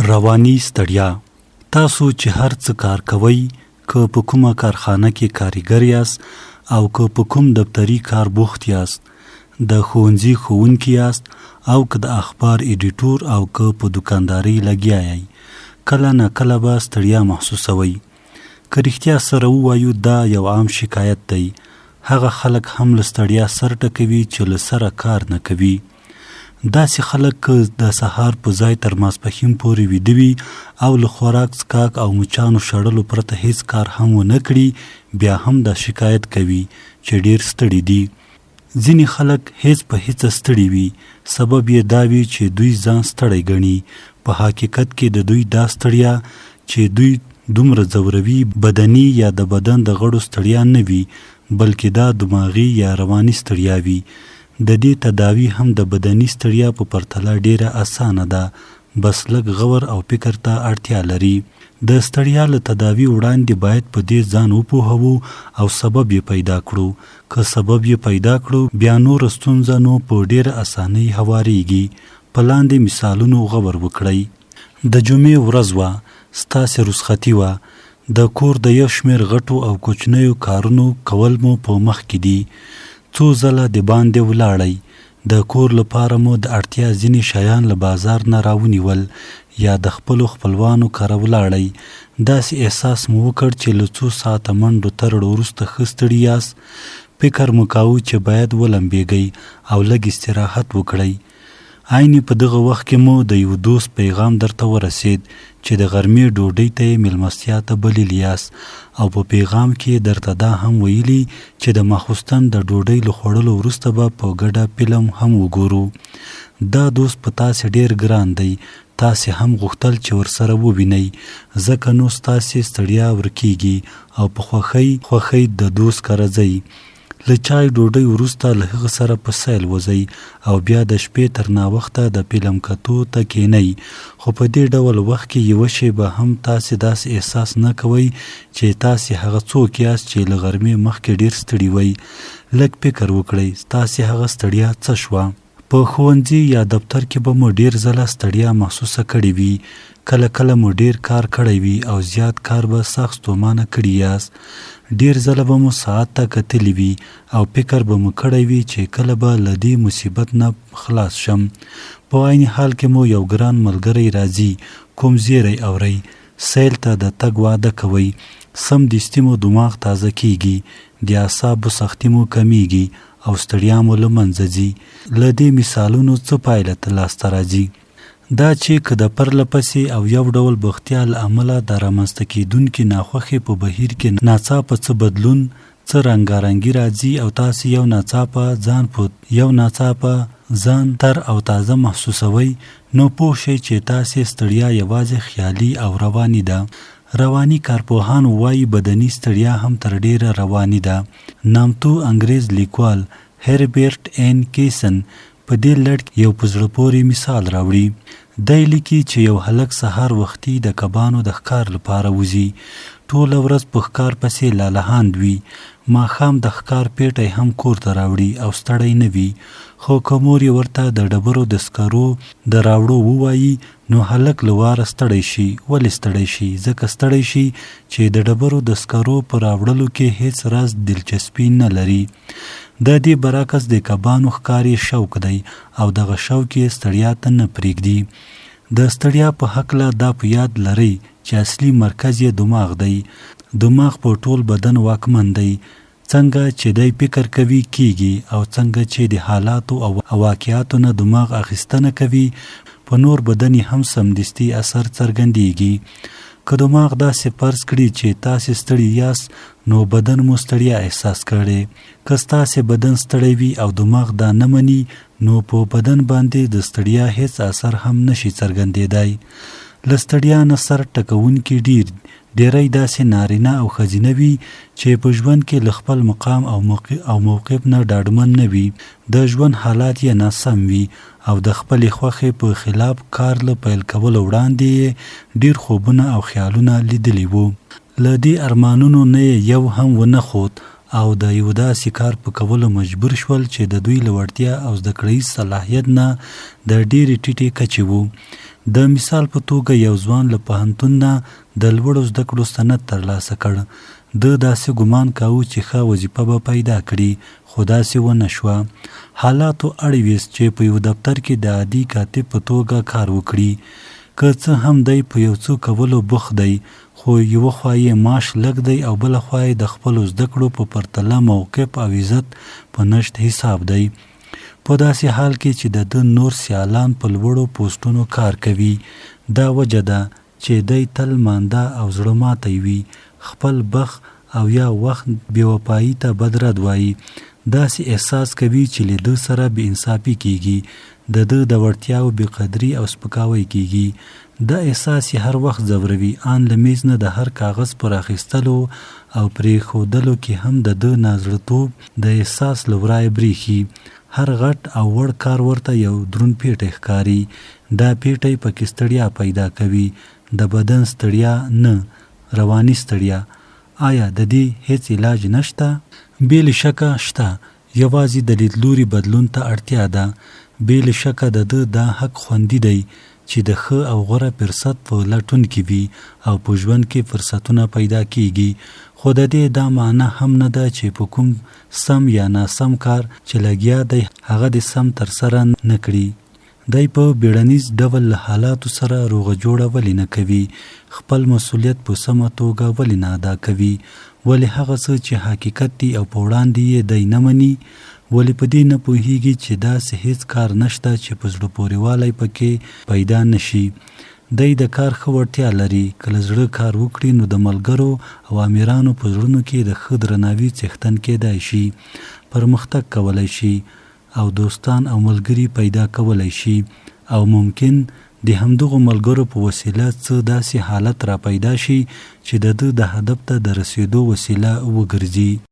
رواني ستړیا. تاسو چې هر څه کار کوئ، که په کومه کارخانه کې کارګر یاست او که په کوم دفتري کار بوخت یاست، د ښوونځي ښوونکي یاست او که د اخبار ایډیټور او که په دکاندارۍ لګیا یئ، کله نه کله به ستړیا محسوسوئ. که رښتیا سره ووایو، دا یو عام شکایت دی. هغه خلک هم له ستړیا سر ټکوي چې له سره کار نه کوي. داسې خلک که د سهار په ځای تر ماسپښین پورې ویده وي او له خوراک څښاک او مچانو شړلو پرته هیڅ کار هم ونه کړي، بیا هم دا شکایت کوي چې ډیر ستړي دي. ځینې خلک هیڅ په هیڅ ستړي وي، سبب یې دا وي چې دوی ځان ستړی ګڼي. په حقیقت کې د دوی دا ستړیا چې دوی دومره ځوروي بدني یا د بدن د غړو ستړیا نه وي، بلکې دا دماغي یا رواني ستړیا وي. د دې تداوی هم د بدني ستړیا په پرتله ډیره اسانه ده، بس لږ غور او فکر ته اړتیا لري. د ستړیا له تداوی وړاندې باید په دې ځان وپوهوو او سبب یې پیدا کړو. که سبب یې پیدا کړو، بیا نور ستونزه نو په ډیره اسانۍ هواریږي. په لاندې مثالونو غور وکړئ. د جمعې ورځ وه، ستاسې رخصتي وه. د کور د یو شمېر غټو او کوچنیو کارونو کول مو په مخ کې دي. څو ځله د باندې ولاړئ. د کور لپاره مو د اړتیا ځینې شیان له بازار نه راونیول یا د خپلو خپلوانو کره ولاړئ. داسې احساس مو وکړ چې له څو ساعته منډو ترړو وروسته ښه ستړي یاست. فکر مو کاوه چې باید ولمبېږئ او لږ استراحت وکړئ. عین په دغه وخت کې مو د یو دوست پیغام درته ورسید چې د غرمې ډوډۍ ته یې میلمستیا ته بللی یاست، او په پیغام کې درته دا هم ویلي چې د ماخوستن د ډوډۍ له خوړلو وروسته به په ګډه فلم هم وګورو. دا دوست په تاسې ډیر ګران دی. تاسې هم غوښتل چې ورسره ووینئ، ځکه نو ستاسې ستړیا ورکیږي او په خوښۍ د دوست کره ځئ. له چای ډوډۍ وروسته له هغه سره په سیل وځئ او بیا د شپې تر ناوخته د فلم کتو ته کینئ. خو په دې ډول وخت کې یوه شیبه هم تاسې داسې احساس نه کوئ چې تاسې هغه څوک یاست چې له غرمې مخکې ډیر ستړي وئ. لږ فکر وکړئ، ستاسې هغه ستړیا څه شوه؟ په ښوونځي یا دفتر کې به مو ډیر ځله ستړیا محسوسه کړې وي. کله کله مو ډیر کار کړی وي او زیات کار به سخت ستومانه کړي یاست. ډیر ځله به مو ساعت ته کتلی وي او فکر به مو کړی وي چې کله به له دې مصیبت نه خلاص شم. په عین حال کې مو یو ګران ملګری راځي، کوم زیری اورئ، سیل ته د تګ وعده کوئ، سمدستي مو دماغ تازه کیږي، د اعصابو سختي مو کمیږي او ستړیا مو له منځه ځي. له دې مثالونو څه پایله ته لاسته راځي؟ دا چې که د پرله پسې او یو ډول بوختیا له امله د رامنځته کېدونکي ناخوښۍ په بهیر کې ناڅاپه څه بدلون، څه رنګارنګي راځي او تاسې یو ناڅاپه ځان تر او تازه محسوسوئ، نو پوه شئ چې تاسې ستړیا یوازې خیالي او رواني ده. رواني کارپوهان وایي بدني ستړیا هم تر ډیره رواني ده. نامتو انګریز لیکوال هربرټ این کیسن په دې لړ کې یو په زړه پورې مثال راوړي. دی لیکي چې یو هلک سهار وختي د کبانو د ښکار لپاره وځي. ټوله ورځ په ښکار پسې لالهاند وي. ماښام د ښکار پیټی هم کور ته راوړي او ستړی نه وي. خو که مور یې ورته د ډبرو د سکرو د راوړو ووایي، نو هلک له واره ستړی شي. ولې ستړی شي؟ ځکه ستړی شي چې د ډبرو د سکرو په راوړلو کې هیڅ راز دلچسپي نه لري. د دې برعکس د کبانو ښکار یې شوق دی او دغه شوق یې ستړیا ته نه پرېږدي. د ستړیا په هکله دا په یاد لرئ چې اصلي مرکز یې دماغ دی. دماغ په ټول بدن واکمن دی. څنګه چې دی فکر کوي کیږي، او څنګه چې د حالاتو او واقعاتو نه دماغ اخیستنه کوي، په نور بدن هم سمدستي اثر څرګندېږي. که دماغ داسې فرض کړي چې تاسې ستړي یاست، نو بدن مو ستړیا احساس کړي. که ستاسې بدن ستړی وي او دماغ دا نه مني، نو په بدن باندې د ستړیا هیڅ اثر هم نشي څرګندېدای. له ستړیا نه سر ټکوونکي ډیری داسې نارینه او ښځینه وي چې په ژوند کې له خپل مقام او موقف نه ډاډمن نه وي. د ژوند حالات یې ناسم وي او د خپلې خوښې په خلاف کار له پیل کولو وړاندې یې ډیر خوبونه او خیالونه لیدلی وو. له دې ارمانونو نه یو هم ونه خوت او د یو داسې کار په کولو مجبور شول چې د دوی له وړتیا او زده کړیز صلاحیت نه د ډېرې ټیټې کچې وو. د مثال په توګه یو ځوان له پوهنتون نه د لوړو زده کړو سند ترلاسه کړ. ده داسې ګمان کاوه چې ښه وظیفه به پیدا کړي، خو داسې ونه شوه. حالاتو اړویست چې په یو دفتر کې د عادي کاتب په توګه کار وکړي. که څه هم دی په یو څه کولو بوخت دی، خو یوه خوا یې معاش لږ دی او بله خوا یې د خپلو زده کړو په پرتله موقف او عزت په نشت حساب دی. په داسې حال کې چې د ده نور سیالان په لوړو پوسټونو کار کوي. دا وجه ده چې دی تل مانده او زړه ماتی وي، خپل بخت او یا وخت بېوفایي ته بد رد وایي. داسې احساس کوي چې له ده سره بې انصافي کیږي، د ده د وړتیاو بېقدري او سپکاوی کیږي. دا احساس یې هر وخت ځوروي. آن له میز نه د هر کاغذ پر اخیستلو او پرېښودلو کې هم د ده نازړهتوب د احساس له ورایه برېښي. هر غټ او وړ کار ورته یو دروند پیټی ښکاري. دا پیټی پکې ستړیا پیدا کوي، د بدن ستړیا نه، رواني ستړیا. آیا د دې هیڅ علاج نشته؟ بې له شکه شته، یوازې د لیدلوري بدلون ته اړتیا ده. بې له شکه د ده دا حق خوندي دی چې د ښه او غوره فرصت په لټون کې وي او په ژوند کې فرصتونه پیدا کیږي. خو د دې دا معنی هم نه ده چې په کوم سم یا ناسم کار چې لګیا دی هغه د سم ترسره نه کړي. دی په بیړنیز ډول له حالاتو سره روغه جوړه ولې نه کوي؟ خپل مسؤلیت په سمه توګه ولې نه ادا کوي؟ ولې هغه څه چې حقیقت دی او په وړاندې یې دی نه مني؟ ولې په دې نه پوهیږي چې داسې هیڅ کار نشته چې په زړه پورې والی پکې پیدا نشي؟ دی د کار ښه وړتیا لري. کله زړه کار وکړي نو د ملګرو او امیرانو په زړونو کې د ښه درناوي څښتن کېدای شي، پرمختګ کولی شي او دوستان او ملګري پیدا کولی شي، او ممکن د همدغو ملګرو په وسیله څه داسې حالت را پیدا شي چې د ده د هدف ته د رسېدو وسیله وګرځي.